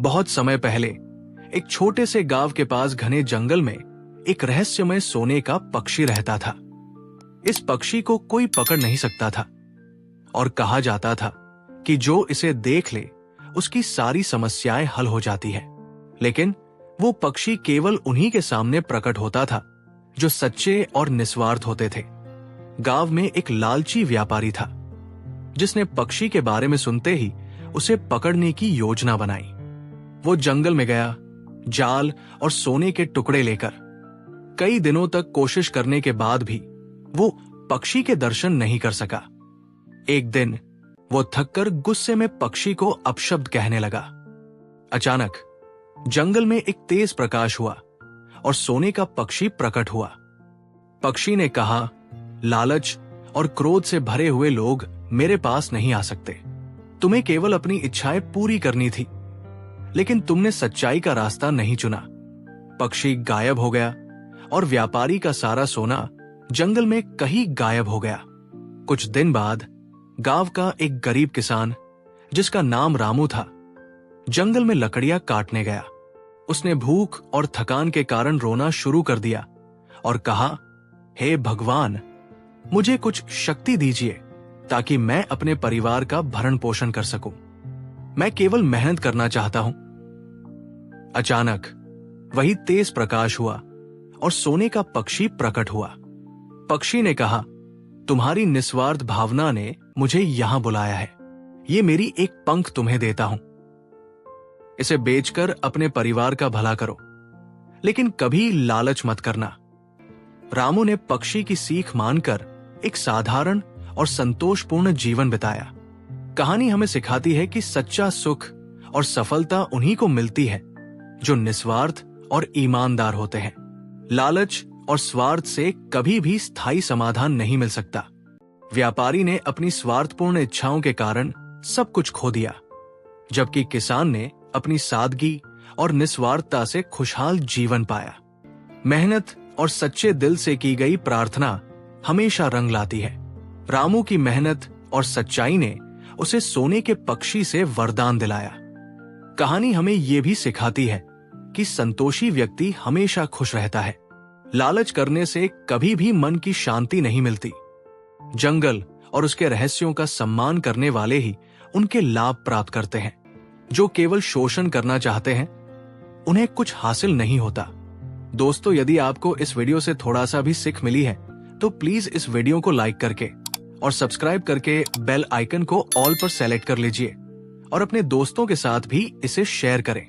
बहुत समय पहले एक छोटे से गांव के पास घने जंगल में एक रहस्यमय सोने का पक्षी रहता था। इस पक्षी को कोई पकड़ नहीं सकता था और कहा जाता था कि जो इसे देख ले उसकी सारी समस्याएं हल हो जाती है। लेकिन वो पक्षी केवल उन्हीं के सामने प्रकट होता था जो सच्चे और निस्वार्थ होते थे। गांव में एक लालची व्यापारी था जिसने पक्षी के बारे में सुनते ही उसे पकड़ने की योजना बनाई। वो जंगल में गया, जाल और सोने के टुकड़े लेकर। कई दिनों तक कोशिश करने के बाद भी वो पक्षी के दर्शन नहीं कर सका। एक दिन वो थककर गुस्से में पक्षी को अपशब्द कहने लगा। अचानक जंगल में एक तेज प्रकाश हुआ और सोने का पक्षी प्रकट हुआ। पक्षी ने कहा, लालच और क्रोध से भरे हुए लोग मेरे पास नहीं आ सकते। तुम्हें केवल अपनी इच्छाएं पूरी करनी थी, लेकिन तुमने सच्चाई का रास्ता नहीं चुना। पक्षी गायब हो गया और व्यापारी का सारा सोना जंगल में कहीं गायब हो गया। कुछ दिन बाद गांव का एक गरीब किसान जिसका नाम रामू था, जंगल में लकड़ियां काटने गया। उसने भूख और थकान के कारण रोना शुरू कर दिया और कहा, हे भगवान, मुझे कुछ शक्ति दीजिए ताकि मैं अपने परिवार का भरण पोषण कर सकूं। मैं केवल मेहनत करना चाहता हूं। अचानक वही तेज प्रकाश हुआ और सोने का पक्षी प्रकट हुआ। पक्षी ने कहा, तुम्हारी निस्वार्थ भावना ने मुझे यहां बुलाया है। ये मेरी एक पंख तुम्हें देता हूं। इसे बेचकर अपने परिवार का भला करो, लेकिन कभी लालच मत करना। रामू ने पक्षी की सीख मानकर एक साधारण और संतोषपूर्ण जीवन बिताया। कहानी हमें सिखाती है कि सच्चा सुख और सफलता उन्हीं को मिलती है जो निस्वार्थ और ईमानदार होते हैं। लालच और स्वार्थ से कभी भी स्थायी समाधान नहीं मिल सकता। व्यापारी ने अपनी स्वार्थपूर्ण इच्छाओं के कारण सब कुछ खो दिया, जबकि किसान ने अपनी सादगी और निस्वार्थता से खुशहाल जीवन पाया। मेहनत और सच्चे दिल से की गई प्रार्थना हमेशा रंग लाती है। रामू की मेहनत और सच्चाई ने उसे सोने के पक्षी से वरदान दिलाया। कहानी हमें यह भी सिखाती है कि संतोषी व्यक्ति हमेशा खुश रहता है। लालच करने से कभी भी मन की शांति नहीं मिलती। जंगल और उसके रहस्यों का सम्मान करने वाले ही उनके लाभ प्राप्त करते हैं। जो केवल शोषण करना चाहते हैं, उन्हें कुछ हासिल नहीं होता। दोस्तों, यदि आपको इस वीडियो से थोड़ा सा भी सीख मिली है तो प्लीज इस वीडियो को लाइक करके और सब्सक्राइब करके बेल आइकन को ऑल पर सेलेक्ट कर लीजिए और अपने दोस्तों के साथ भी इसे शेयर करें।